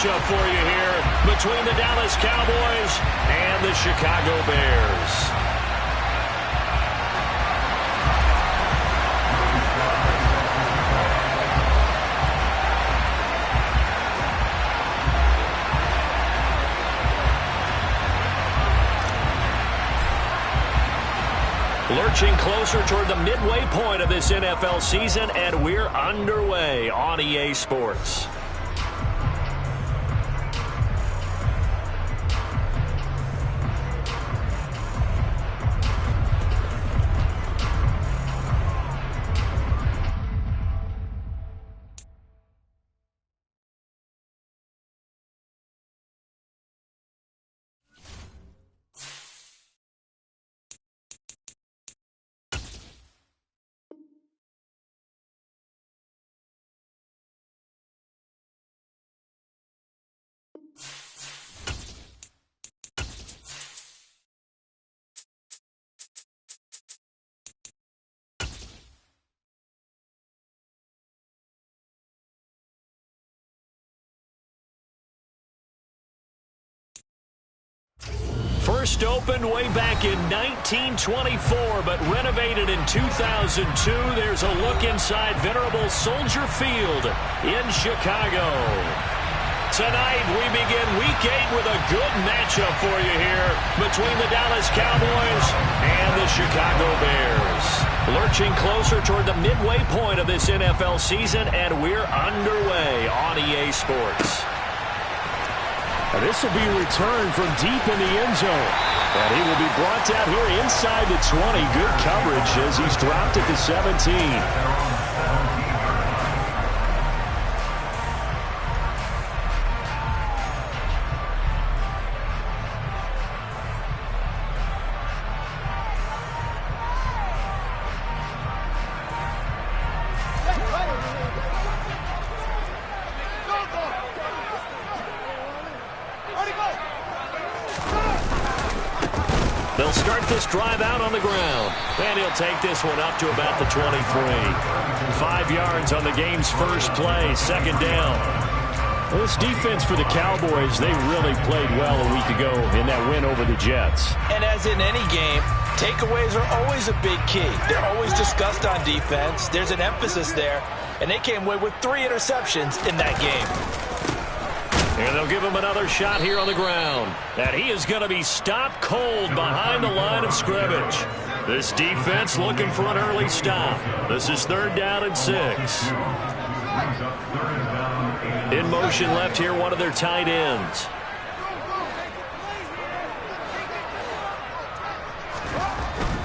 matchup for you here between the Dallas Cowboys and the Chicago Bears. Lurching closer toward the midway point of this NFL season, and we're underway on EA Sports. First opened way back in 1924, but renovated in 2002. There's a look inside venerable Soldier Field in Chicago. Tonight, we begin Week 8 with a good matchup for you here between the Dallas Cowboys and the Chicago Bears. Lurching closer toward the midway point of this NFL season, and we're underway on EA Sports. This will be a return from deep in the end zone. And he will be brought down here inside the 20. Good coverage as he's dropped at the 17. They'll start this drive out on the ground. And he'll take this one up to about the 23. 5 yards on the game's first play, second down. Well, this defense for the Cowboys, they really played well a week ago in that win over the Jets. And as in any game, takeaways are always a big key. They're always discussed on defense. There's an emphasis there. And they came away with 3 interceptions in that game. And they'll give him another shot here on the ground. And he is going to be stopped cold behind the line of scrimmage. This defense looking for an early stop. This is 3rd down and 6. In motion left here, one of their tight ends.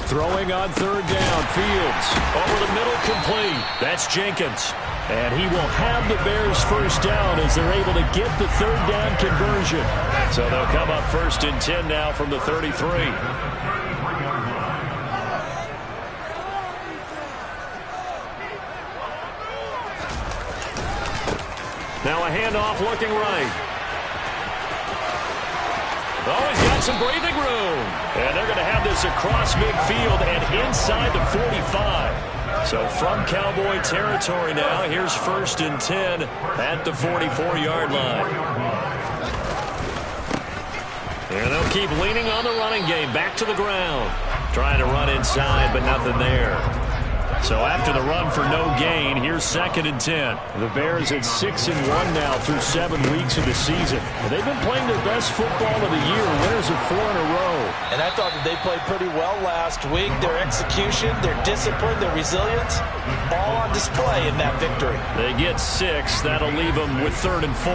Throwing on 3rd down, Fields. Over the middle, complete. That's Jenkins. And he will have the Bears first down as they're able to get the 3rd down conversion. So they'll come up 1st and 10 now from the 33. Now a handoff looking right. Oh, he's got some breathing room. And they're going to have this across midfield and inside the 45. So from Cowboy territory now, here's 1st and 10 at the 44-yard line. And they'll keep leaning on the running game. Back to the ground. Trying to run inside, but nothing there. So after the run for no gain, here's 2nd and 10. The Bears at 6-1 now through 7 weeks of the season. They've been playing their best football of the year. Winners of 4 in a row. And I thought that they played pretty well last week. Their execution, their discipline, their resilience, all on display in that victory. They get 6. That'll leave them with 3rd and 4.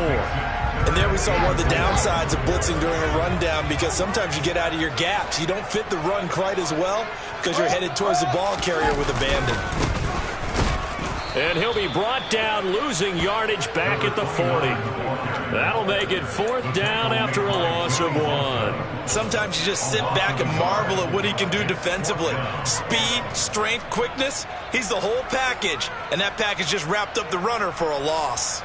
And there we saw one of the downsides of blitzing during a rundown, because sometimes you get out of your gaps. You don't fit the run quite as well because you're headed towards the ball carrier with abandon. And he'll be brought down, losing yardage back at the 40. That'll make it 4th down after a loss of 1. Sometimes you just sit back and marvel at what he can do defensively. Speed, strength, quickness, he's the whole package. And that package just wrapped up the runner for a loss.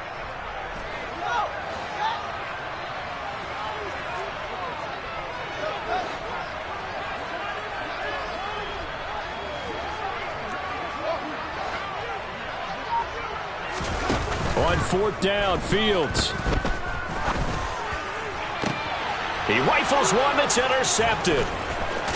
On 4th down, Fields. He rifles one that's intercepted.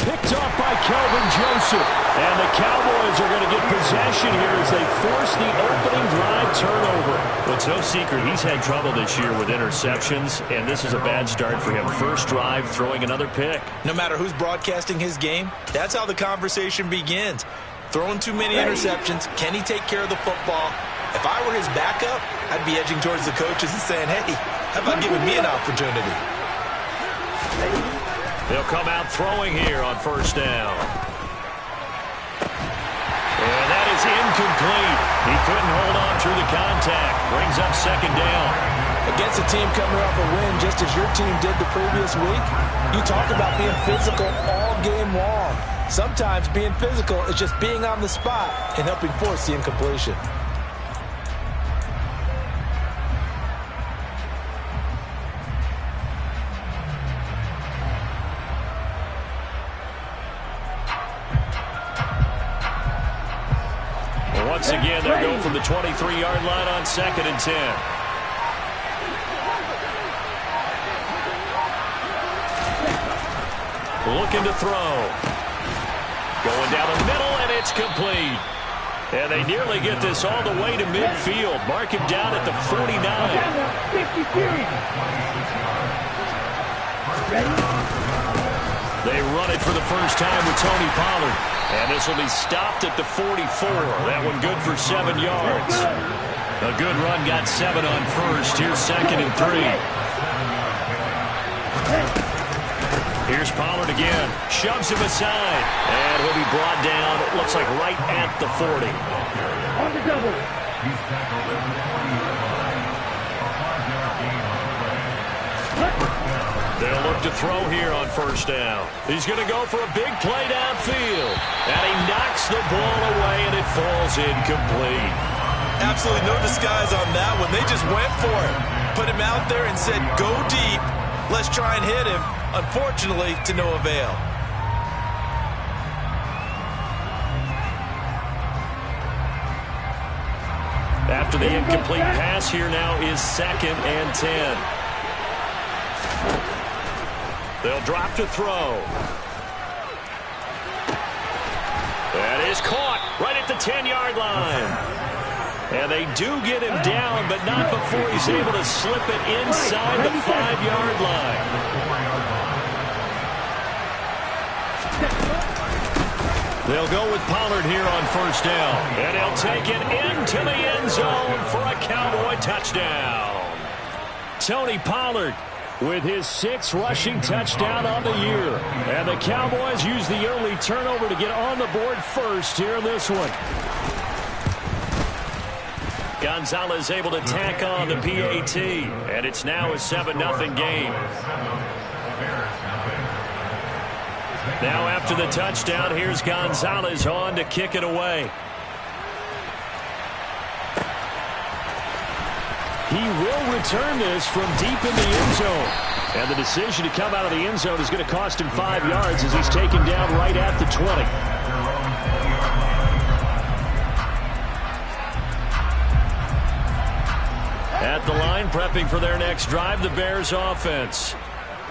Picked off by Kelvin Joseph. And the Cowboys are going to get possession here as they force the opening drive turnover. Well, it's no secret he's had trouble this year with interceptions, and this is a bad start for him. First drive, throwing another pick. No matter who's broadcasting his game, that's how the conversation begins. Throwing too many interceptions, can he take care of the football? If I were his backup, I'd be edging towards the coaches and saying, hey, how about giving me an opportunity? They'll come out throwing here on first down. And that is incomplete. He couldn't hold on through the contact. Brings up second down. Against a team coming off a win just as your team did the previous week, you talk about being physical all game long. Sometimes being physical is just being on the spot and helping force the incompletion. Once again, they'll go from the 23-yard line on 2nd and 10. Looking to throw. Going down the middle, and it's complete. And they nearly get this all the way to midfield. Mark him down at the 49. They run it for the first time with Tony Pollard. And this will be stopped at the 44. That one good for 7 yards. A good run got 7 on first. Here's 2nd and 3. Here's Pollard again. Shoves him aside. And he'll be brought down, it looks like right at the 40. On the double. He's tackled at the 40-yard line. A 5-yard gain on the play. They'll look to throw here on first down. He's going to go for a big play downfield. And he knocks the ball away, and it falls incomplete. Absolutely no disguise on that one. They just went for it. Put him out there and said, go deep. Let's try and hit him. Unfortunately, to no avail. After the incomplete pass, here now is 2nd and 10. They'll drop to throw. That is caught right at the 10-yard line. And they do get him down, but not before he's able to slip it inside the 5-yard line. They'll go with Pollard here on first down. And he'll take it into the end zone for a Cowboy touchdown. Tony Pollard with his 6th rushing touchdown on the year. And the Cowboys use the early turnover to get on the board first here in this one. Gonzalez able to tack on the PAT. And it's now a 7-0 game. Now after the touchdown, here's Gonzalez on to kick it away. He will return this from deep in the end zone. And the decision to come out of the end zone is going to cost him 5 yards as he's taken down right at the 20. At the line, prepping for their next drive, the Bears offense.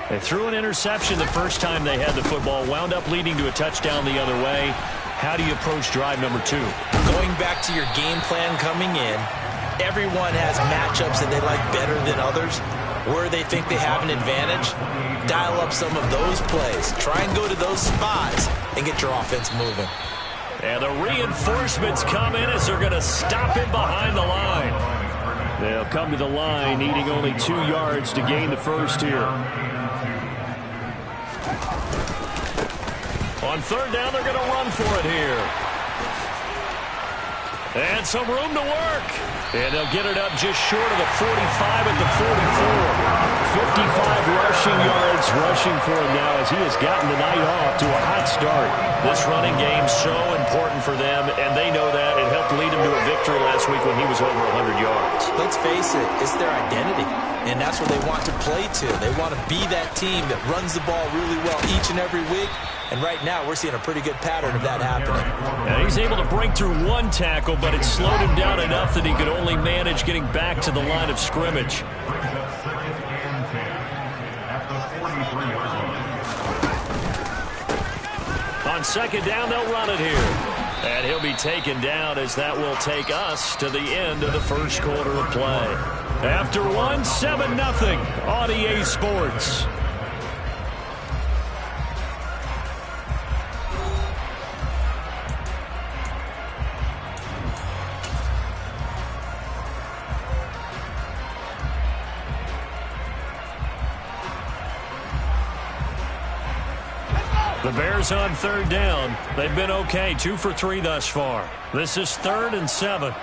They threw an interception the first time they had the football, wound up leading to a touchdown the other way. How do you approach drive number 2? Going back to your game plan coming in, everyone has matchups that they like better than others. Where they think they have an advantage, dial up some of those plays. Try and go to those spots and get your offense moving. And the reinforcements come in as they're going to stop him behind the line. They'll come to the line, needing only 2 yards to gain the first here. On third down, they're going to run for it here. And some room to work. And they'll get it up just short of the 45 at the 44. 55 rushing yards rushing for him now as he has gotten the night off to a hot start. This running game so important for them, and they know that. It helped lead him to a victory last week when he was over 100 yards. Let's face it, it's their identity, and that's what they want to play to. They want to be that team that runs the ball really well each and every week, and right now we're seeing a pretty good pattern of that happening. Now he's able to break through one tackle, but it slowed him down enough that he could only manage getting back to the line of scrimmage. the 43-yard line. On second down, they'll run it here. And he'll be taken down as that will take us to the end of the first quarter of play. After one, 7-0 on EA Sports. The Bears on third down. They've been okay, 2 for 3 thus far. This is 3rd and 7.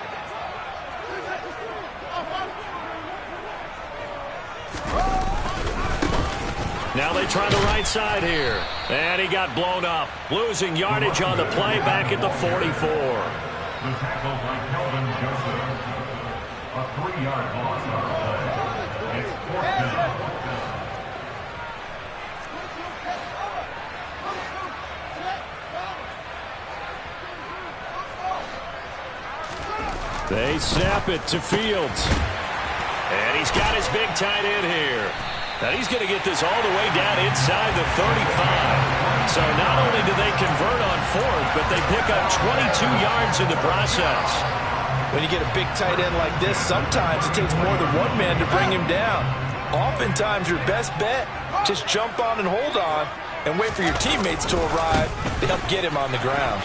Now they try the right side here. And he got blown up. Losing yardage on the play back at the 44. The tackle by Kelvin Joseph. A 3-yard loss on the play. It's 4th down. They snap it to Fields. And he's got his big tight end here. And he's going to get this all the way down inside the 35. So not only do they convert on 4th, but they pick up 22 yards in the process. When you get a big tight end like this, sometimes it takes more than one man to bring him down. Oftentimes, your best bet, just jump on and hold on and wait for your teammates to arrive to help get him on the ground.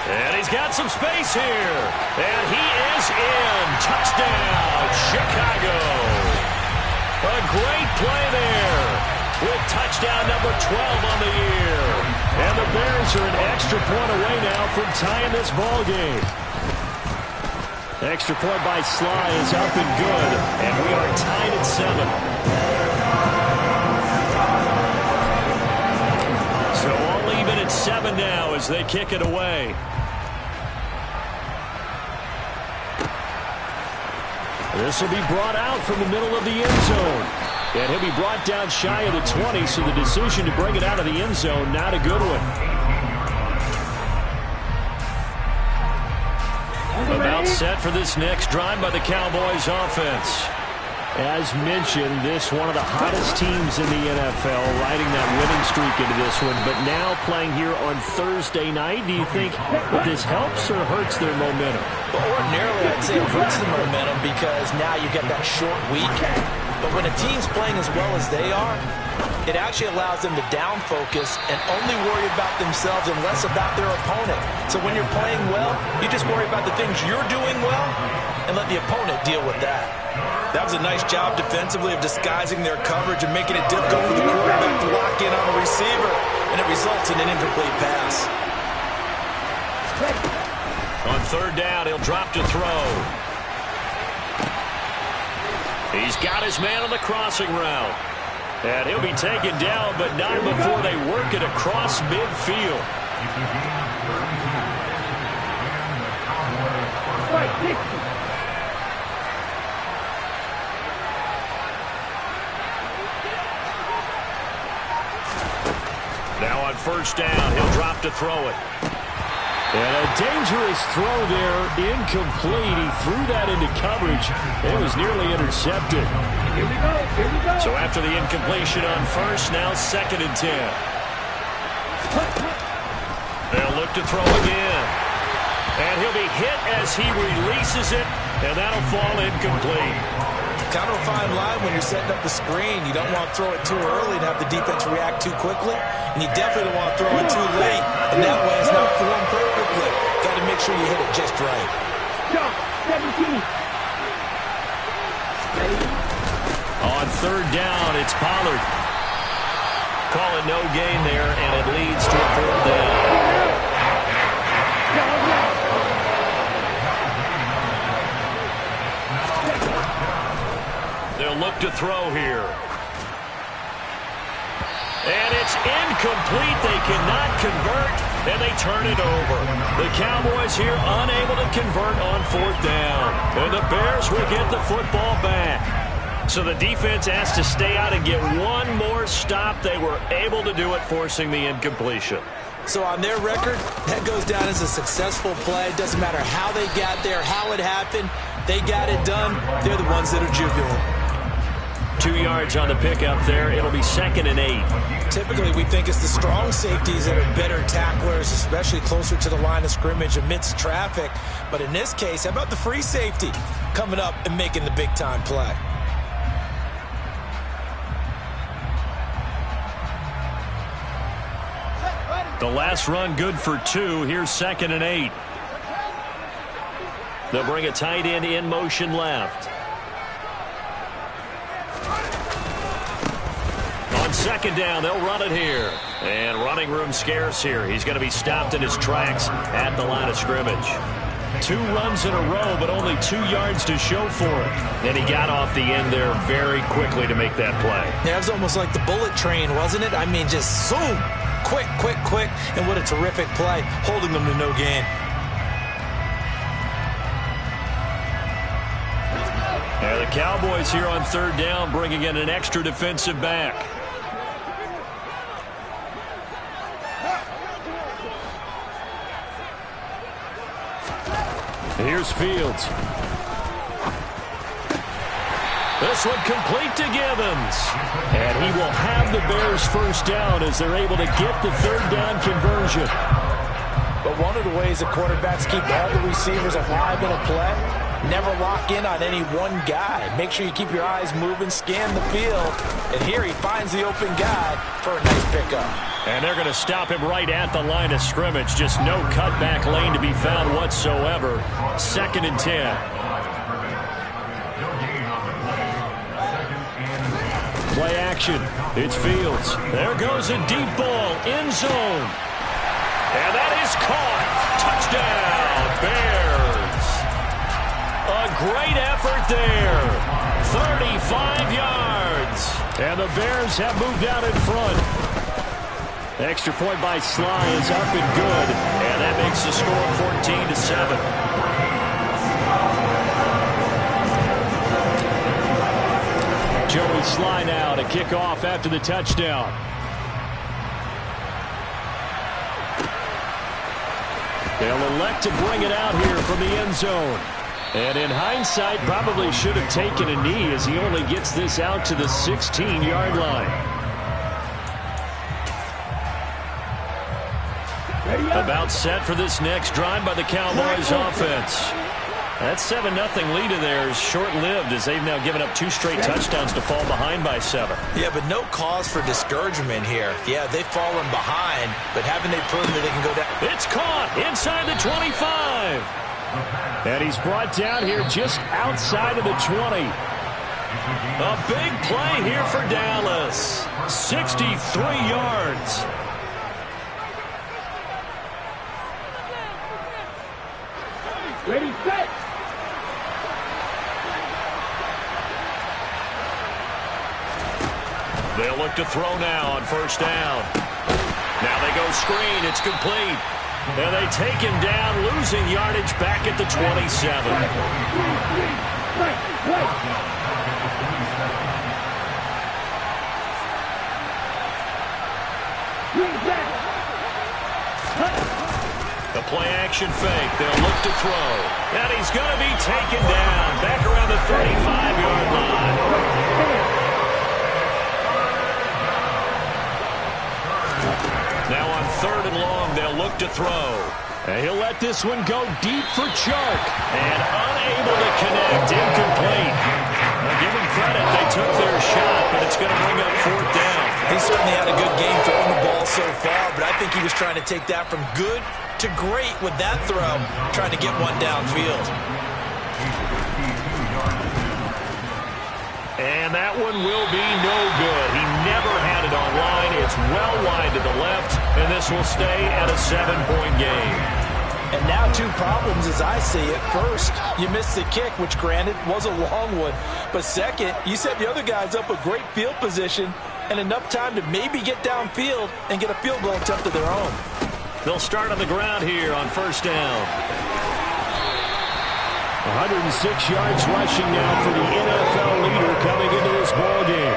And he's got some space here. And he is in. Touchdown, Chicago. A great play there with touchdown number 12 on the year. And the Bears are an extra point away now from tying this ball game. Extra point by Sly is up and good. And we are tied at 7. So all even at 7 now as they kick it away. This will be brought out from the middle of the end zone. And he'll be brought down shy of the 20, so the decision to bring it out of the end zone, not a good one. About set for this next drive by the Cowboys offense. As mentioned, this one of the hottest teams in the NFL, riding that winning streak into this one, but now playing here on Thursday night. Do you think that this helps or hurts their momentum? Well, ordinarily, I'd say it hurts the momentum because now you get that short week. But when a team's playing as well as they are, it actually allows them to down focus and only worry about themselves and less about their opponent. So when you're playing well, you just worry about the things you're doing well and let the opponent deal with that. That was a nice job defensively of disguising their coverage and making it difficult for the quarterback to lock in on the receiver, and it results in an incomplete pass. On third down, he'll drop to throw. He's got his man on the crossing route. And he'll be taken down, but not before they work it across midfield. Now on first down, he'll drop to throw it. And a dangerous throw there, incomplete. He threw that into coverage. It was nearly intercepted. Here we go. So after the incompletion on first, now 2nd and 10. They'll look to throw again. And he'll be hit as he releases it, and that'll fall incomplete. Kind of a fine line when you're setting up the screen. You don't want to throw it too early and have the defense react too quickly. And you definitely don't want to throw it too late. And that way it's not formed perfectly. Got to make sure you hit it just right. Jump, 17. On third down, it's Pollard. Call it no gain there, and it leads to a 4th down. They'll look to throw here. And it's incomplete. They cannot convert, and they turn it over. The Cowboys here unable to convert on 4th down. And the Bears will get the football back. So the defense has to stay out and get one more stop. They were able to do it, forcing the incompletion. So on their record, that goes down as a successful play. Doesn't matter how they got there, how it happened. They got it done. They're the ones that are jubilant. 2 yards on the pickup there. It'll be 2nd and 8. Typically, we think it's the strong safeties that are better tacklers, especially closer to the line of scrimmage amidst traffic. But in this case, how about the free safety coming up and making the big-time play? The last run good for 2. Here's 2nd and 8. They'll bring a tight end in motion left. On 2nd down, they'll run it here. And running room scarce here. He's going to be stopped in his tracks at the line of scrimmage. 2 runs in a row, but only 2 yards to show for it. And he got off the end there very quickly to make that play. Yeah, it was almost like the bullet train, wasn't it? I mean, just zoom. Quick, quick, quick. And what a terrific play, holding them to no gain. And the Cowboys here on 3rd down, bringing in an extra defensive back. Here's Fields. This one complete to Gibbons. And he will have the Bears 1st down as they're able to get the 3rd down conversion. But one of the ways the quarterbacks keep all the receivers alive in a play, never lock in on any one guy. Make sure you keep your eyes moving, scan the field. And here he finds the open guy for a nice pickup. And they're going to stop him right at the line of scrimmage. Just no cutback lane to be found whatsoever. 2nd and 10. Play action. It's Fields. There goes a deep ball. End zone. And that is caught. Touchdown, Bears. A great effort there. 35 yards. And the Bears have moved out in front. Extra point by Sly is up and good. And that makes the score 14-7. Joey Sly now to kick off after the touchdown. They'll elect to bring it out here from the end zone. And in hindsight, probably should have taken a knee as he only gets this out to the 16-yard line. About set for this next drive by the Cowboys offense. That 7-0 lead of theirs short-lived as they've now given up 2 straight touchdowns to fall behind by 7. Yeah, but no cause for discouragement here. Yeah, they've fallen behind, but haven't they proven that they can go down? It's caught inside the 25. And he's brought down here just outside of the 20. A big play here for Dallas. 63 yards. Ready, set. They'll look to throw now on 1st down. Now they go screen. It's complete. And they take him down, losing yardage back at the 27. The play-action fake. They'll look to throw. And he's going to be taken down back around the 35-yard line. Now on 3rd and long, they'll look to throw. And he'll let this one go deep for Chark. And unable to connect. Incomplete. Now give him credit. They took their shot, but it's going to bring up 4th down. He certainly had a good game throwing the ball so far, but I think he was trying to take that from good to great with that throw, trying to get one downfield. And that one will be no good. He never had it on line. It's well wide to the left, and this will stay at a 7-point game. And now 2 problems as I see it. First, you missed the kick, which granted was a long one. But second, you set the other guys up with great field position and enough time to maybe get downfield and get a field goal attempt of their own. They'll start on the ground here on 1st down. 106 yards rushing now for the NFL leader coming into this ball game.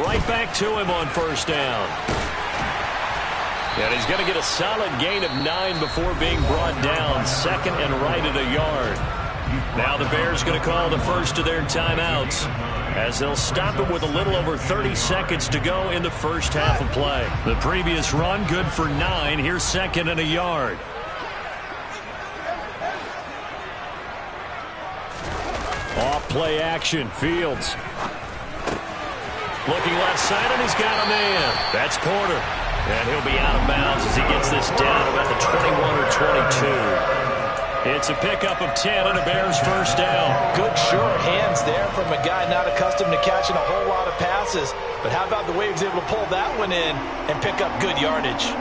Right back to him on 1st down. And he's going to get a solid gain of 9 before being brought down. Second and right at a yard. Now the Bears going to call the first of their timeouts, as they'll stop it with a little over 30 seconds to go in the first half of play. The previous run good for 9. Here's second and a yard. Off play action. Fields looking left side, and he's got a man. That's Porter. And he'll be out of bounds as he gets this down about the 21 or 22. It's a pickup of 10 and a Bears first down. Good short hands there from a guy not accustomed to catching a whole lot of passes. But how about the way he was able to pull that one in and pick up good yardage?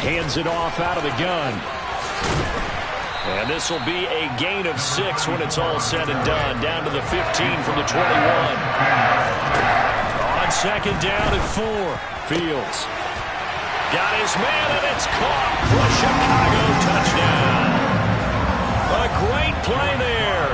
Hands it off out of the gun. And this will be a gain of 6 when it's all said and done. Down to the 15 from the 21. On second down and 4. Fields got his man, and it's caught for a Chicago touchdown. A great play there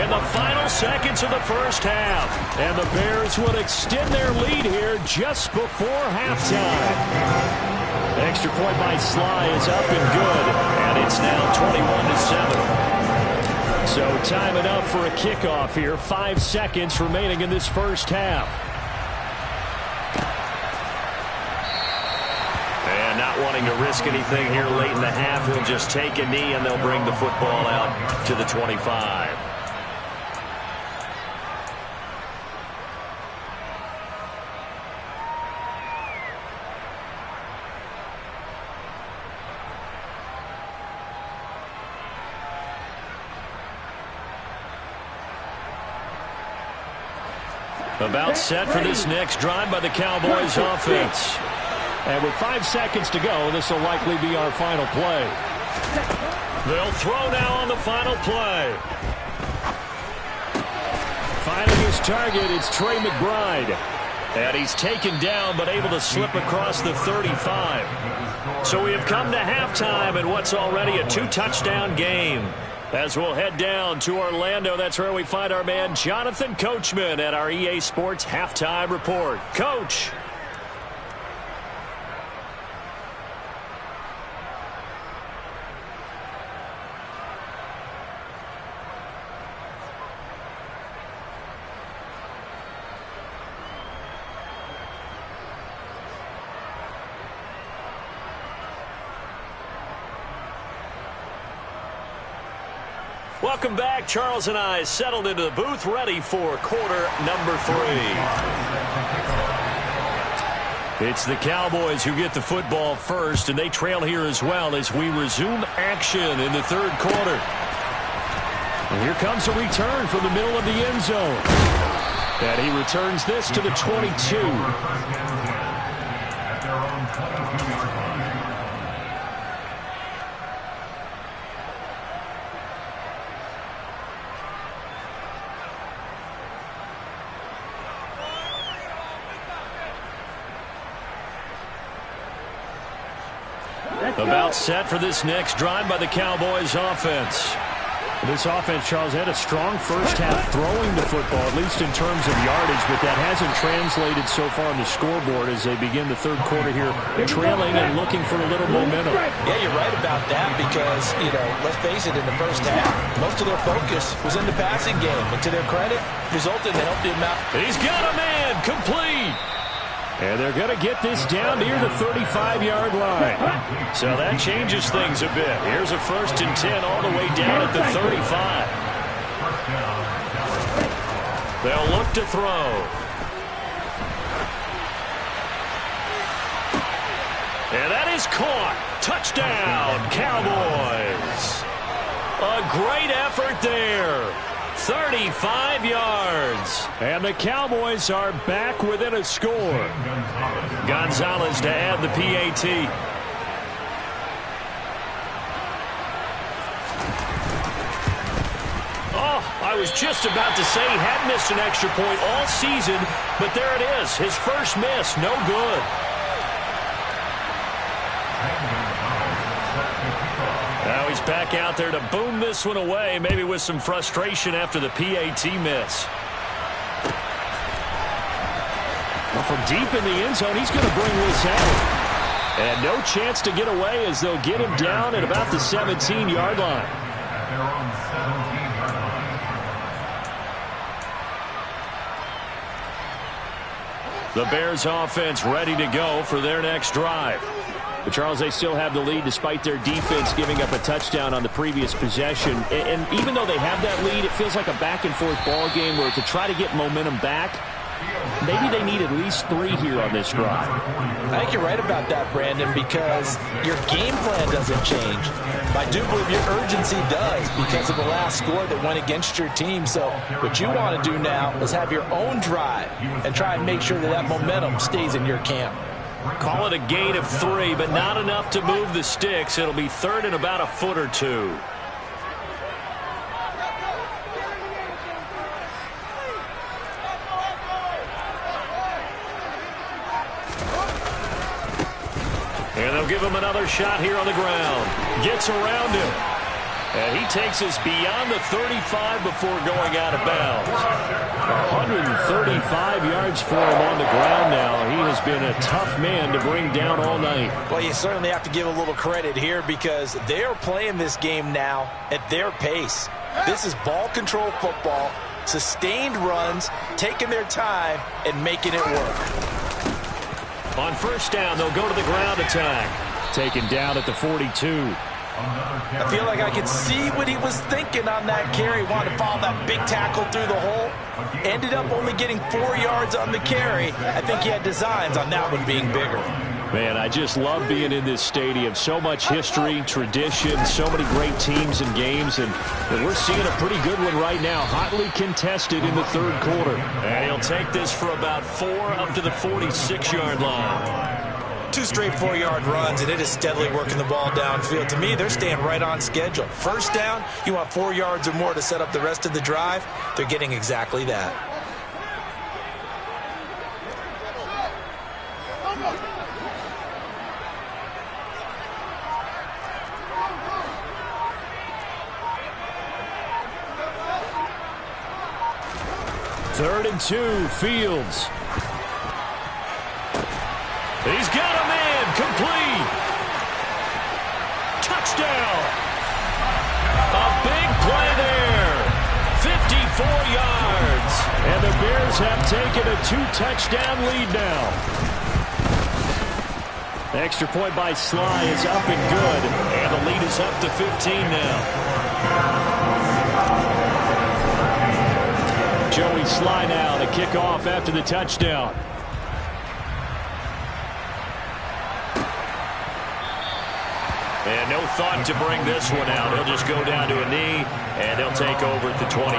in the final seconds of the first half. And the Bears would extend their lead here just before halftime. Extra point by Sly is up and good, and it's now 21-7. So time enough for a kickoff here. 5 seconds remaining in this first half. And not wanting to risk anything here late in the half, he'll just take a knee, and they'll bring the football out to the 25. About set for this next drive by the Cowboys offense. And with 5 seconds to go, this will likely be our final play. They'll throw now on the final play. Finding his target, it's Trey McBride. And he's taken down, but able to slip across the 35. So we have come to halftime in what's already a 2-touchdown game. As we'll head down to Orlando, that's where we find our man Jonathan Coachman at our EA Sports Halftime Report. Coach. Welcome back. Charles and I settled into the booth, ready for quarter number 3. It's the Cowboys who get the football first, and they trail here as well as we resume action in the third quarter. And here comes a return from the middle of the end zone. And he returns this to the 22. At their own 22-yard line. About set for this next drive by the Cowboys offense. This offense, Charles, had a strong first half throwing the football, at least in terms of yardage, but that hasn't translated so far on the scoreboard as they begin the third quarter here, trailing and looking for a little momentum. Yeah, you're right about that because, let's face it, in the first half, most of their focus was in the passing game. And to their credit, resulted in a healthy amount. He's got a man, complete. And they're going to get this down near the 35-yard line. So that changes things a bit. Here's a 1st and 10 all the way down at the 35. They'll look to throw. And that is caught. Touchdown, Cowboys. A great effort there. 35 yards. And the Cowboys are back within a score. Gonzalez to add the PAT. Oh, I was just about to say he had missed an extra point all season, but there it is. His first miss, no good. He's back out there to boom this one away, maybe with some frustration after the PAT miss. Well, from deep in the end zone, he's going to bring this out. And no chance to get away as they'll get him down at about the 17-yard line. At their own 17-yard line. The Bears offense ready to go for their next drive. But Charles, they still have the lead despite their defense giving up a touchdown on the previous possession. And even though they have that lead, it feels like a back-and-forth ball game where to try to get momentum back, maybe they need at least 3 here on this drive. I think you're right about that, Brandon, because your game plan doesn't change. I do believe your urgency does because of the last score that went against your team. So what you want to do now is have your own drive and try and make sure that that momentum stays in your camp. Call it a gain of 3, but not enough to move the sticks. It'll be third and about a foot or 2. And they'll give him another shot here on the ground. Gets around him. And he takes us beyond the 35 before going out of bounds. 135 yards for him on the ground now. He has been a tough man to bring down all night. Well, you certainly have to give a little credit here because they are playing this game now at their pace. This is ball control football, sustained runs, taking their time, and making it work. On first down, they'll go to the ground attack. Taken down at the 42. I feel like I could see what he was thinking on that carry. Wanted to follow that big tackle through the hole. Ended up only getting 4 yards on the carry. I think he had designs on that one being bigger. Man, I just love being in this stadium. So much history, tradition, so many great teams and games. And we're seeing a pretty good one right now. Hotly contested in the third quarter. And he'll take this for about 4 up to the 46-yard line. 2 straight 4-yard runs, and it is steadily working the ball downfield. To me, they're staying right on schedule. First down, you want 4 yards or more to set up the rest of the drive. They're getting exactly that. Third and 2, Fields. He's got a man, complete. Touchdown. A big play there. 54 yards. And the Bears have taken a 2-touchdown lead now. The extra point by Sly is up and good. And the lead is up to 15 now. Joey Sly now to kick off after the touchdown. And no thought to bring this one out. He'll just go down to a knee, and they'll take over at the 25.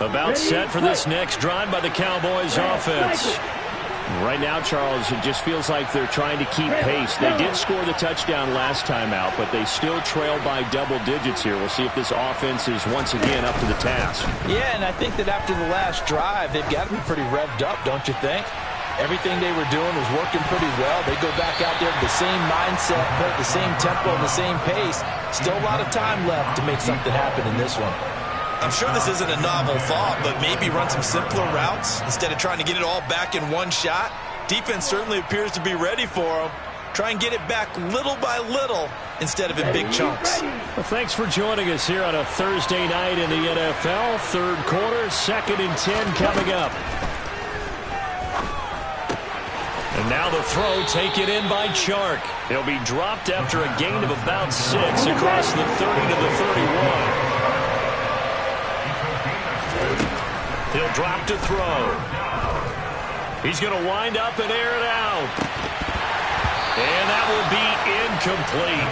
About set for this next drive by the Cowboys offense. Right now, Charles, it just feels like they're trying to keep pace. They did score the touchdown last time out, but they still trail by double digits here. We'll see if this offense is once again up to the task. Yeah, and I think that after the last drive, they've got to be pretty revved up, don't you think? Everything they were doing was working pretty well. They go back out there with the same mindset, play at the same tempo, and the same pace. Still a lot of time left to make something happen in this one. I'm sure this isn't a novel thought, but maybe run some simpler routes instead of trying to get it all back in one shot. Defense certainly appears to be ready for them. Try and get it back little by little instead of in big chunks. Well, thanks for joining us here on a Thursday night in the NFL. Third quarter, 2nd and 10 coming up. And now the throw taken in by Chark. He'll be dropped after a gain of about 6 across the 30 to the 31. He'll drop to throw. He's going to wind up and air it out. And that will be incomplete.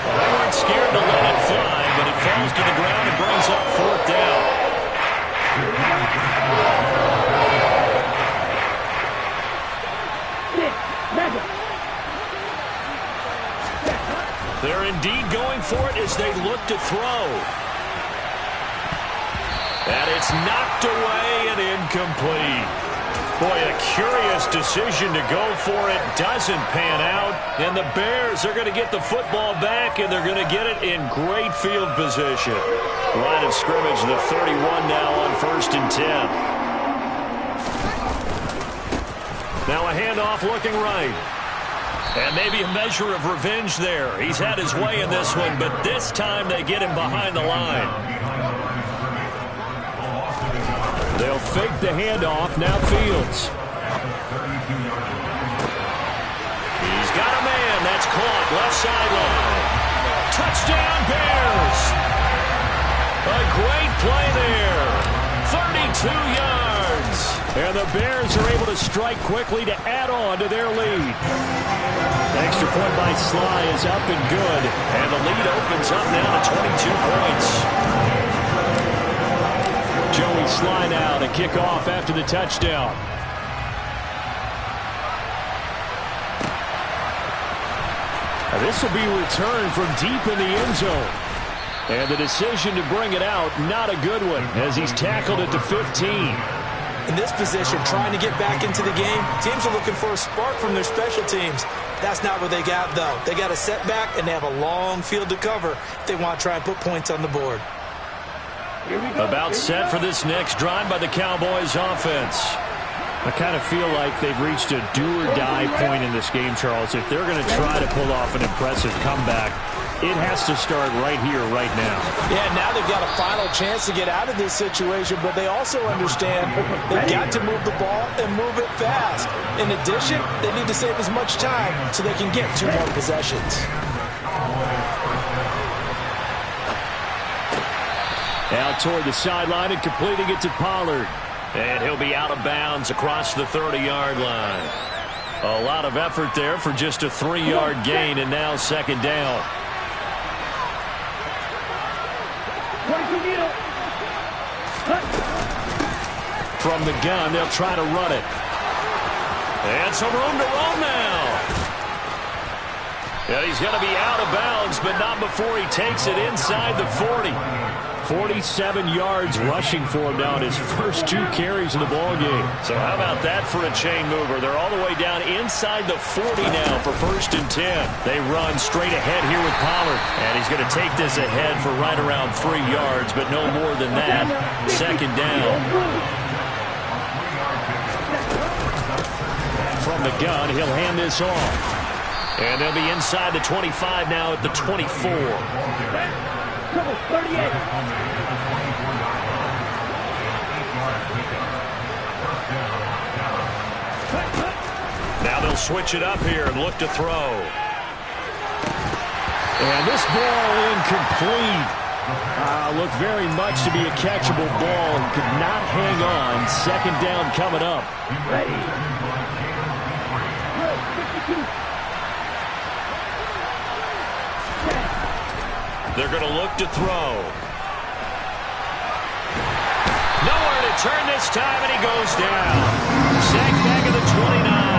Well, they weren't scared to let it fly, but it falls to the ground and brings up 4th down. They're indeed going for it as they look to throw. And it's knocked away and incomplete. Boy, a curious decision to go for it. Doesn't pan out. And the Bears are going to get the football back, and they're going to get it in great field position. Line of scrimmage, the 31 now on 1st and 10. Now a handoff looking right. And maybe a measure of revenge there. He's had his way in this one, but this time they get him behind the line. They'll fake the handoff. Now Fields. He's got a man. That's caught. Left sideline. Touchdown, Bears. A great play there. 32 yards. And the Bears are able to strike quickly to add on to their lead. The extra point by Sly is up and good. And the lead opens up now to 22 points. Joey Sly now to kick off after the touchdown. Now this will be returned from deep in the end zone. And the decision to bring it out, not a good one, as he's tackled at the 15. In this position, trying to get back into the game, teams are looking for a spark from their special teams. That's not what they got, though. They got a setback, and they have a long field to cover if they want to try and put points on the board. About set for this next drive by the Cowboys offense. I kind of feel like they've reached a do-or-die point in this game, Charles. If they're going to try to pull off an impressive comeback, it has to start right here, right now. Yeah, now they've got a final chance to get out of this situation, but they also understand they've got to move the ball and move it fast. In addition, they need to save as much time so they can get 2 more possessions. Out toward the sideline and completing it to Pollard. And he'll be out of bounds across the 30-yard line. A lot of effort there for just a 3-yard gain, and now 2nd down. From the gun, they'll try to run it. And some room to roam now. Yeah, he's going to be out of bounds, but not before he takes it inside the 40. 47 yards rushing for him now in his first 2 carries of the ball game. So how about that for a chain mover? They're all the way down inside the 40 now for 1st and 10. They run straight ahead here with Pollard. And he's going to take this ahead for right around 3 yards, but no more than that. 2nd down. From the gun, he'll hand this off. And they'll be inside the 25 now at the 24. Now they'll switch it up here and look to throw. And this ball incomplete. Looked very much to be a catchable ball. Could not hang on. 2nd down coming up. They're going to look to throw. Nowhere to turn this time, and he goes down. Sacked back at the 29.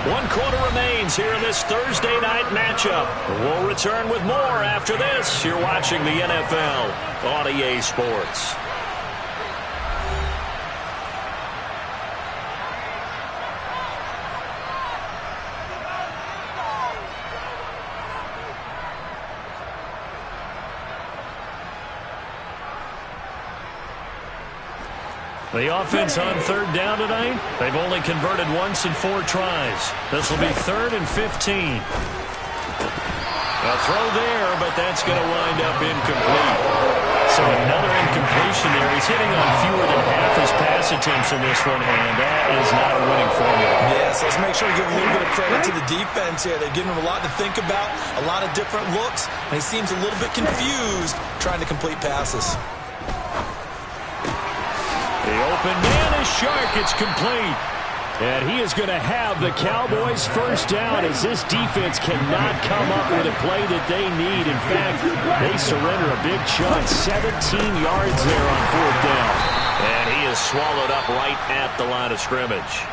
1 quarter remains here in this Thursday night matchup. We'll return with more after this. You're watching the NFL on EA Sports. The offense on 3rd down tonight, they've only converted once in 4 tries. This will be 3rd and 15. A throw there, but that's going to wind up incomplete. So another incompletion there. He's hitting on fewer than half his pass attempts in this one, and that is not a winning formula. Yes, let's make sure we give a little bit of credit to the defense here. They're giving him a lot to think about, a lot of different looks, and he seems a little bit confused trying to complete passes. The open man is Shark. It's complete. And he is going to have the Cowboys' 1st down as this defense cannot come up with a play that they need. In fact, they surrender a big chunk. 17 yards there on 4th down. And he is swallowed up right at the line of scrimmage.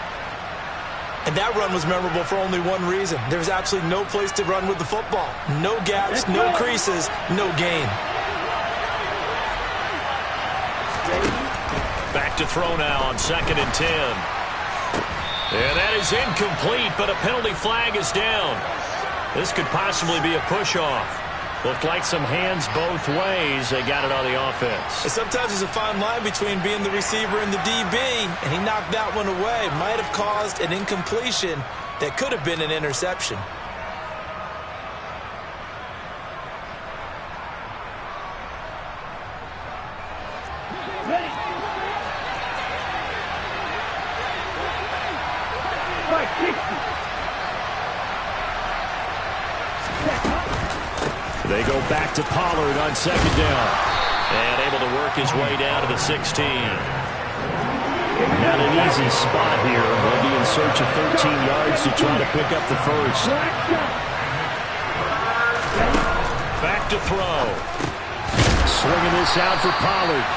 And that run was memorable for only one reason. There's absolutely no place to run with the football. No gaps, no creases, no gain. Back to throw now on 2nd and 10. And that is incomplete, but a penalty flag is down. This could possibly be a push-off. Looked like some hands both ways. They got it on the offense. And sometimes there's a fine line between being the receiver and the DB, and he knocked that one away. Might have caused an incompletion that could have been an interception. They go back to Pollard on 2nd down. And able to work his way down to the 16. Not an easy spot here. They'll be in search of 13 yards to try to pick up the first. Back to throw. Swinging this out for Pollard.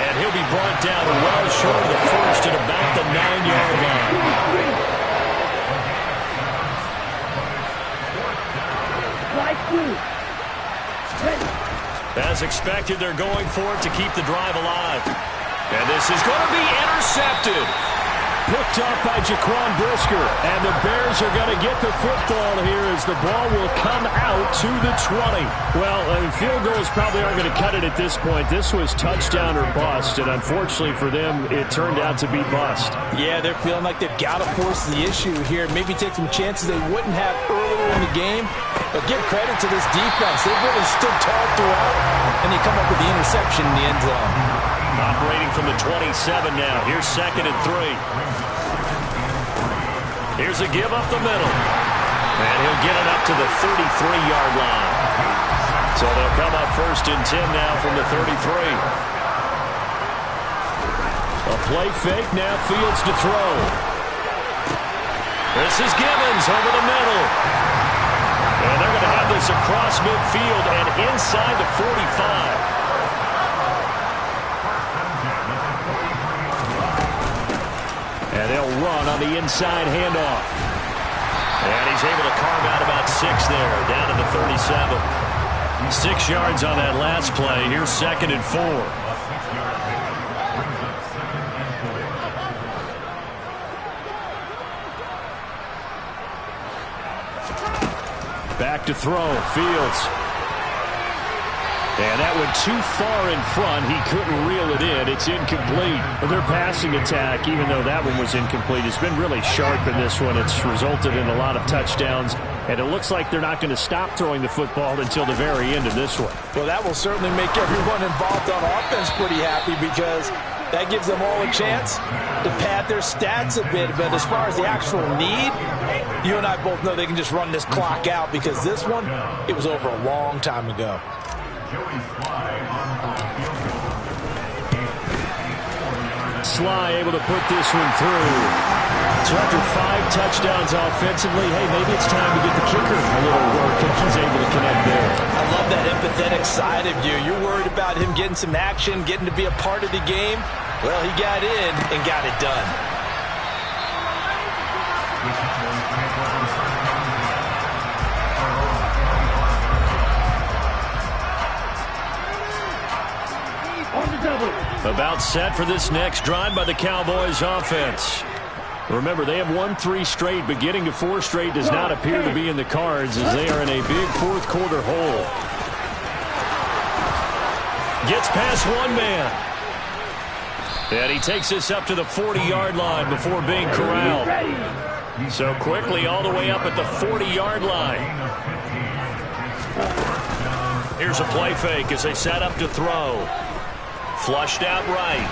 And he'll be brought down well short of the first at about the 9-yard line. As expected, they're going for it to keep the drive alive. And this is going to be intercepted. Picked up by Jaquan Brisker. And the Bears are going to get the football here as the ball will come out to the 20. Well, field goals probably aren't going to cut it at this point. This was touchdown or bust, and unfortunately for them, it turned out to be bust. Yeah, they're feeling like they've got to force the issue here. Maybe take some chances they wouldn't have earlier in the game. But give credit to this defense. They've really stood tall throughout, and they come up with the interception in the end zone. Operating from the 27 now. Here's 2nd and 3. Here's a give up the middle. And he'll get it up to the 33-yard line. So they'll come up 1st and 10 now from the 33. A play fake, now Fields to throw. This is Gibbons over the middle. And they're going to have this across midfield and inside the 45. And they'll run on the inside handoff. And he's able to carve out about 6 there, down to the 37. 6 yards on that last play. Here's 2nd and 4. Back to throw, Fields. And that went too far in front. He couldn't reel it in. It's incomplete. Their passing attack, even though that one was incomplete, has been really sharp in this one. It's resulted in a lot of touchdowns. And it looks like they're not going to stop throwing the football until the very end of this one. Well, that will certainly make everyone involved on offense pretty happy because that gives them all a chance to pad their stats a bit. But as far as the actual need, you and I both know they can just run this clock out because this one, it was over a long time ago. Sly able to put this one through. So after 5 touchdowns offensively, hey, maybe it's time to get the kicker a little work, and he's able to connect there. I love that empathetic side of you. You're worried about him getting some action, getting to be a part of the game. Well, he got in and got it done. About set for this next drive by the Cowboys offense. Remember, they have won 3 straight, but getting to 4 straight does not appear to be in the cards as they are in a big fourth-quarter hole. Gets past one man. And he takes this up to the 40-yard line before being corralled. So quickly all the way up at the 40-yard line. Here's a play fake as they set up to throw. Flushed out right.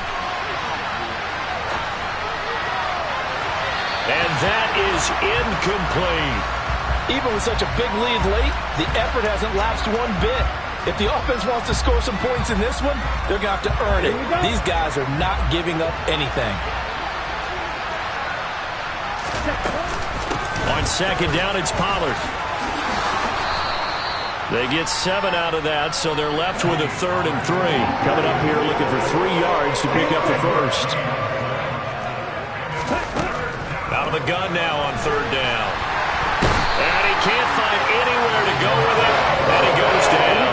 And that is incomplete. Even with such a big lead late, the effort hasn't lapsed one bit. If the offense wants to score some points in this one, they're going to have to earn it. These guys are not giving up anything. On 2nd down, it's Pollard. They get 7 out of that, so they're left with a 3rd and 3. Coming up here looking for 3 yards to pick up the first. Out of the gun now on 3rd down. And he can't find anywhere to go with it, and he goes down.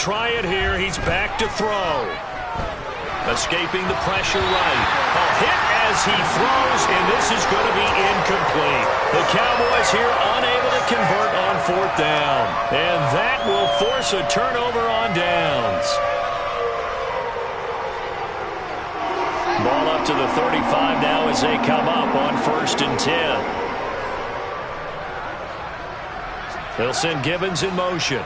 try it here. He's back to throw. Escaping the pressure right. A hit as he throws, and this is going to be incomplete. The Cowboys here unable to convert on 4th down. And that will force a turnover on downs. Ball up to the 35 now as they come up on 1st and 10. They'll send Gibbons in motion.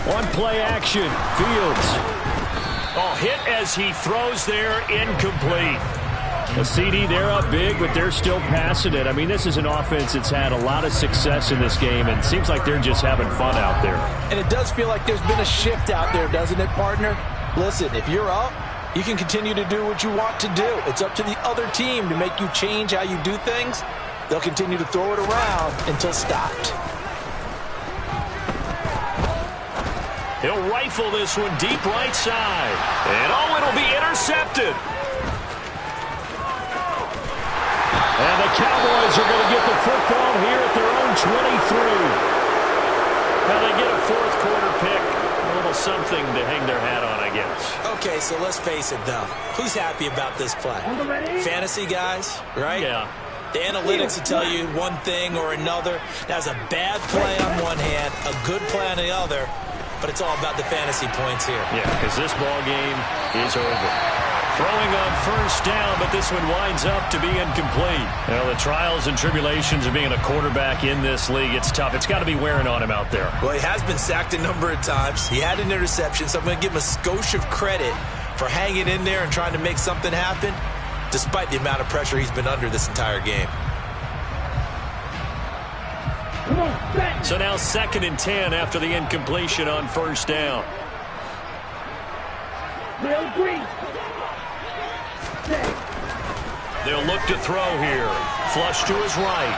One play action. Fields. Oh, hit as he throws there. Incomplete. A CD, they're up big, but they're still passing it. I mean, this is an offense that's had a lot of success in this game, and it seems like they're just having fun out there. And it does feel like there's been a shift out there, doesn't it, partner? Listen, if you're up, you can continue to do what you want to do. It's up to the other team to make you change how you do things. They'll continue to throw it around until stopped. He'll rifle this one deep right side. And oh, it'll be intercepted. And the Cowboys are going to get the football here at their own 23. Now they get a 4th quarter pick. A little something to hang their hat on, I guess. Okay, so let's face it, though. Who's happy about this play? Fantasy guys, right? Yeah. The analytics will tell you one thing or another. That's a bad play on one hand, a good play on the other, but it's all about the fantasy points here. Yeah, because this ball game is over. Throwing on 1st down, but this one winds up to be incomplete. Well, the trials and tribulations of being a quarterback in this league, it's tough. It's got to be wearing on him out there. Well, he has been sacked a number of times. He had an interception, so I'm going to give him a skosh of credit for hanging in there and trying to make something happen, despite the amount of pressure he's been under this entire game. So now 2nd and 10 after the incompletion on 1st down. They'll look to throw here. Flush to his right.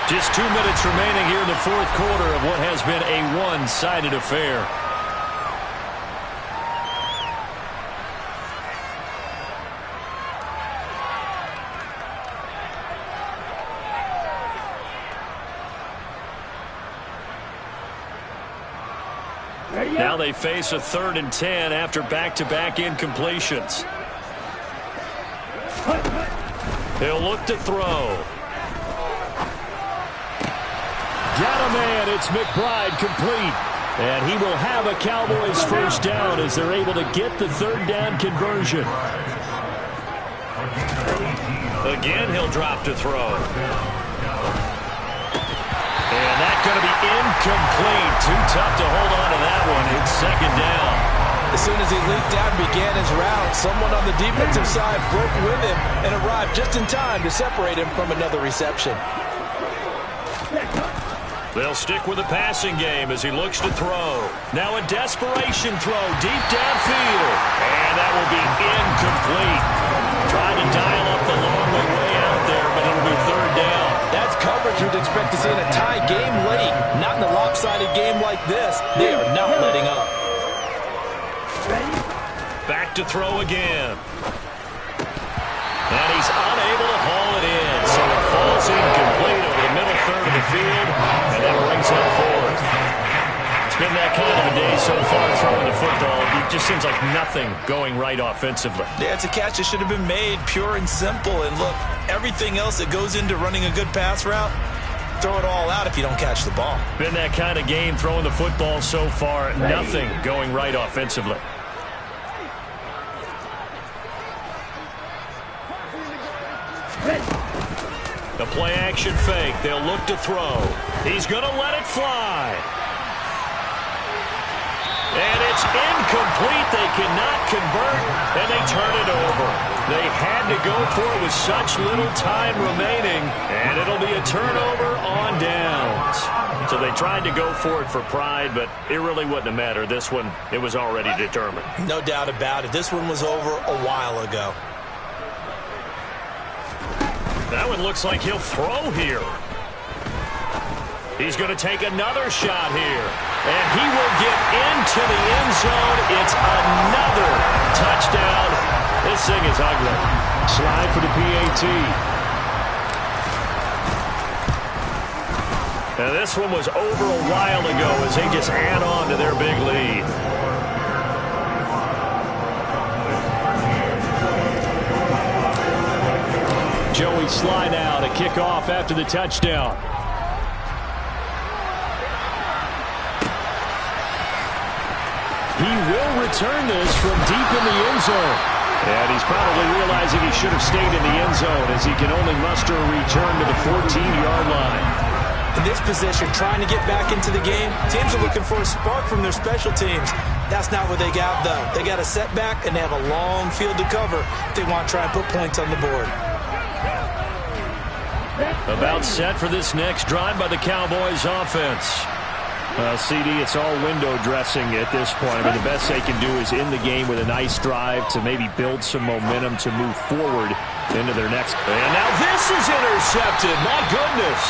Just 2 minutes remaining here in the 4th quarter of what has been a one-sided affair. Now they face a 3rd and 10 after back-to-back incompletions. He'll look to throw. Got a man. It's McBride complete. And he will have a Cowboys 1st down as they're able to get the 3rd down conversion. Again, he'll drop to throw. And that's going to be incomplete. Too tough to hold on to that one. It's 2nd down. As soon as he leaped out and began his route, someone on the defensive side broke with him and arrived just in time to separate him from another reception. They'll stick with the passing game as he looks to throw. Now a desperation throw deep downfield. And that will be incomplete. Trying to dial up the long way out there, but it'll be 3rd down. That's coverage you'd expect to see in a tie game late. Not in a lopsided game like this. They are not letting up. Back to throw again. And he's unable to haul it in. So it falls incomplete over the middle 3rd of the field. And that brings up 4th. It's been that kind of a day so far throwing the football. It just seems like nothing going right offensively. Yeah, it's a catch that should have been made pure and simple. And look, everything else that goes into running a good pass route, throw it all out if you don't catch the ball. Been that kind of game throwing the football so far. Nothing going right offensively. The play action fake. They'll look to throw. He's going to let it fly. And it's incomplete. They cannot convert, and they turn it over. They had to go for it with such little time remaining, and it'll be a turnover on downs. So they tried to go for it for pride, but it really wouldn't have mattered. This one, it was already determined. No doubt about it. This one was over a while ago. That one looks like he'll throw here. He's going to take another shot here. And he will get into the end zone. It's another touchdown. This thing is ugly. Slide for the PAT. And this one was over a while ago as they just add on to their big lead. Joey slide out, a kickoff after the touchdown. He will return this from deep in the end zone. And he's probably realizing he should have stayed in the end zone as he can only muster a return to the 14-yard line. In this position, trying to get back into the game, teams are looking for a spark from their special teams. That's not what they got, though. They got a setback, and they have a long field to cover if they want to try and put points on the board. About set for this next drive by the Cowboys offense. CD, it's all window dressing at this point. I mean, the best they can do is in the game with a nice drive to maybe build some momentum to move forward into their next. And now this is intercepted. My goodness.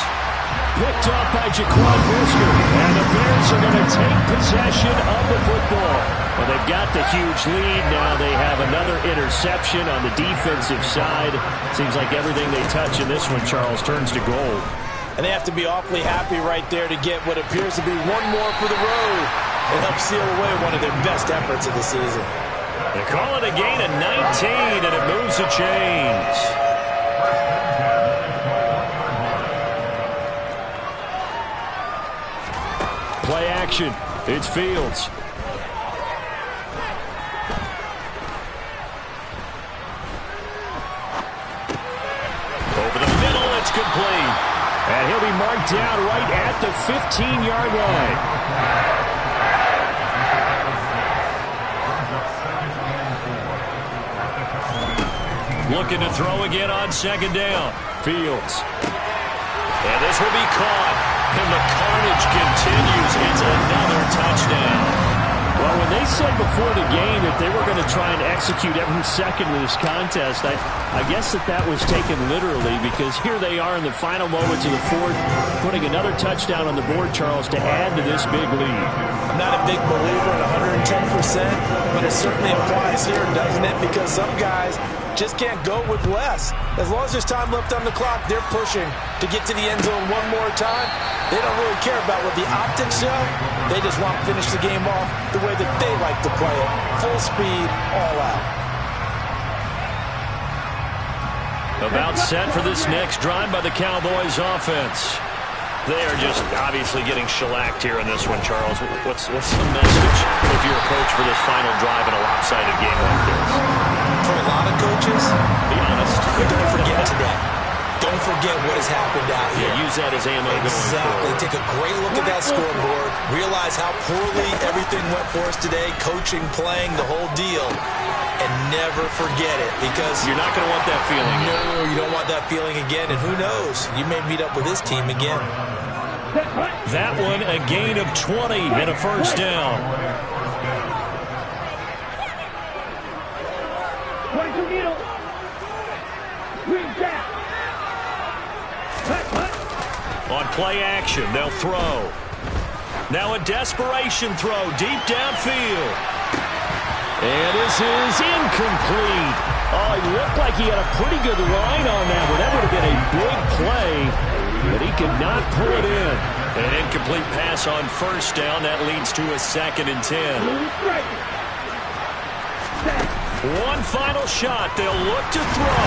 Picked off by Jaquan Brisker. And the Bears are going to take possession of the football. Well, they've got the huge lead. Now they have another interception on the defensive side. Seems like everything they touch in this one, Charles, turns to gold. And they have to be awfully happy right there to get what appears to be one more for the road and help seal away one of their best efforts of the season. They call it a gain of 19, and it moves the chains. Play action. It's Fields. Over the middle, it's complete. And he'll be marked down right at the 15-yard line. Looking to throw again on second down. Fields. And this will be caught. And the carnage continues. It's another touchdown. Well, when they said before the game that they were going to try and execute every second of this contest, I guess that was taken literally, because here they are in the final moments of the fourth, putting another touchdown on the board, Charles, to add to this big lead. I'm not a big believer in 110%, but it certainly applies here, doesn't it? Because some guys just can't go with less. As long as there's time left on the clock, they're pushing to get to the end zone one more time. They don't really care about what the optics show. They just want to finish the game off the way that they like to play it. Full speed, all out. About set for this next drive by the Cowboys offense. They are just obviously getting shellacked here in this one, Charles. What's the message if you're a coach for this final drive in a lopsided game like this? For a lot of coaches, be honest. Don't forget today. Don't forget what has happened out here. Yeah, use that as ammo going forward. Take a great look at that scoreboard. Realize how poorly everything went for us today. Coaching, playing, the whole deal. And never forget it, because you're not going to want that feeling. No, you don't want that feeling again. And who knows? You may meet up with this team again. That one, a gain of 20 and a first down. 22 needle. Green down. On play action, they'll throw. Now a desperation throw deep downfield. And this is incomplete. Oh, he looked like he had a pretty good line on that one. That would have been a big play, but he could not pull it in. An incomplete pass on first down. That leads to a 2nd and 10. One final shot. They'll look to throw.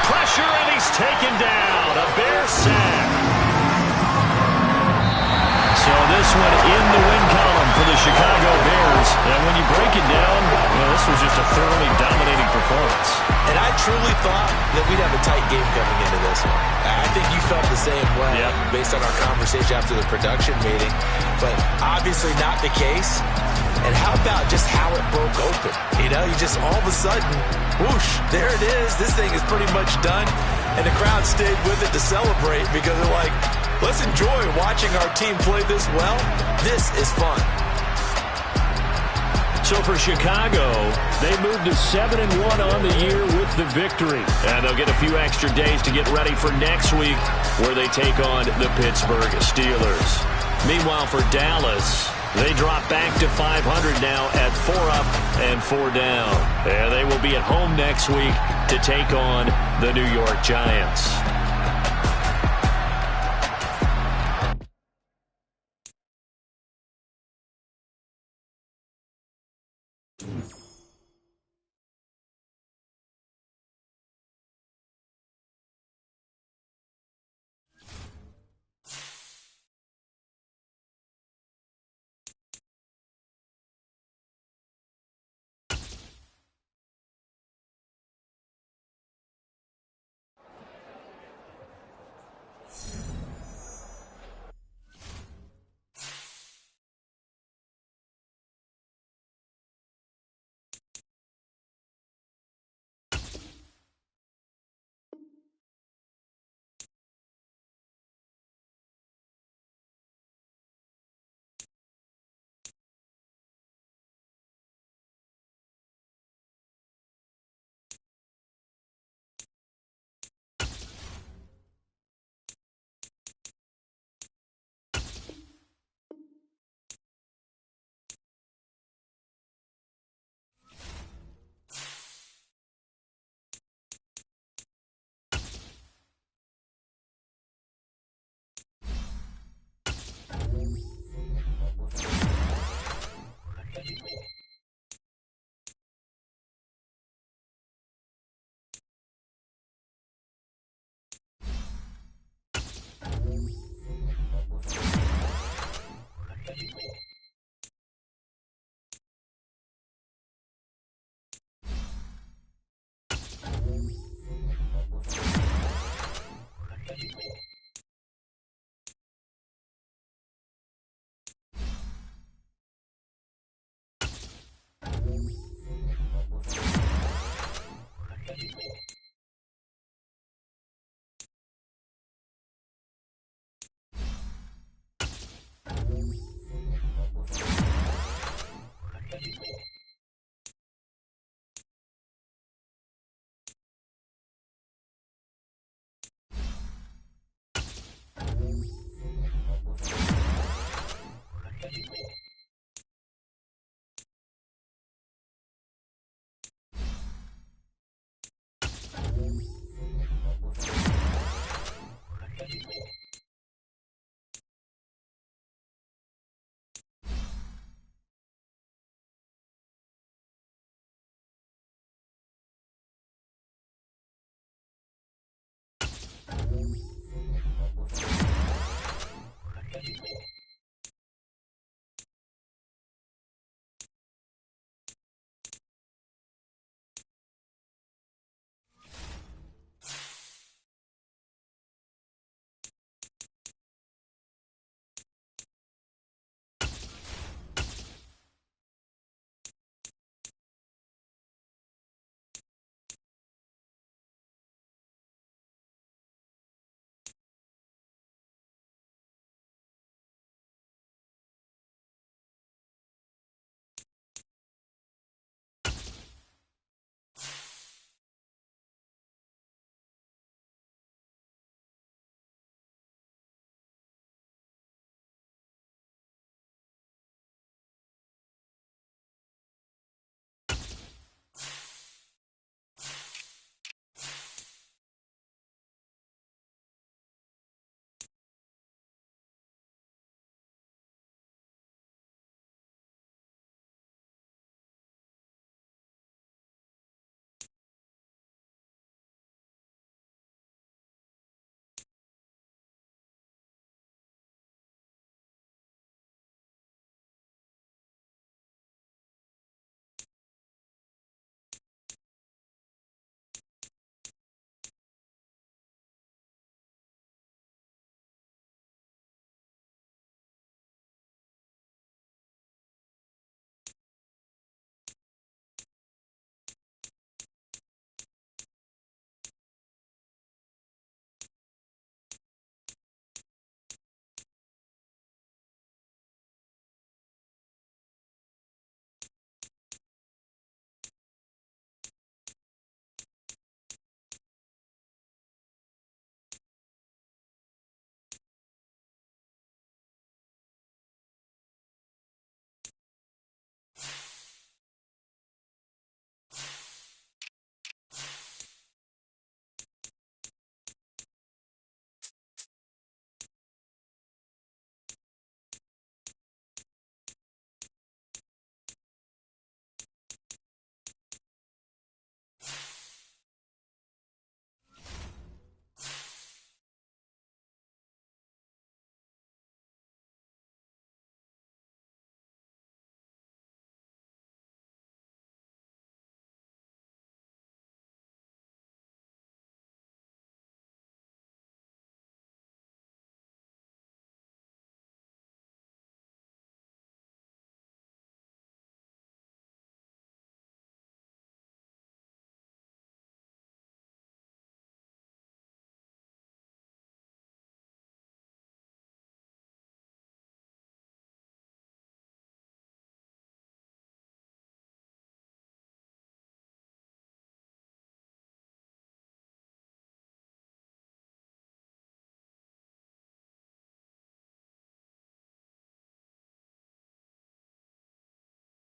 Pressure, and he's taken down. A Bear sack. So this one in the win column for the Chicago Bears. And when you break it down, this was just a thoroughly dominating performance. And I truly thought that we'd have a tight game coming into this one. I think you felt the same way based on our conversation after the production meeting. But obviously not the case. And how about just how it broke open? You just all of a sudden, whoosh, there it is. This thing is pretty much done. And the crowd stayed with it to celebrate because they're like, let's enjoy watching our team play this well. This is fun. So for Chicago, they moved to 7-1 on the year with the victory. And they'll get a few extra days to get ready for next week, where they take on the Pittsburgh Steelers. Meanwhile, for Dallas, they drop back to 500 now at 4 up and 4 down. And they will be at home next week to take on the New York Giants.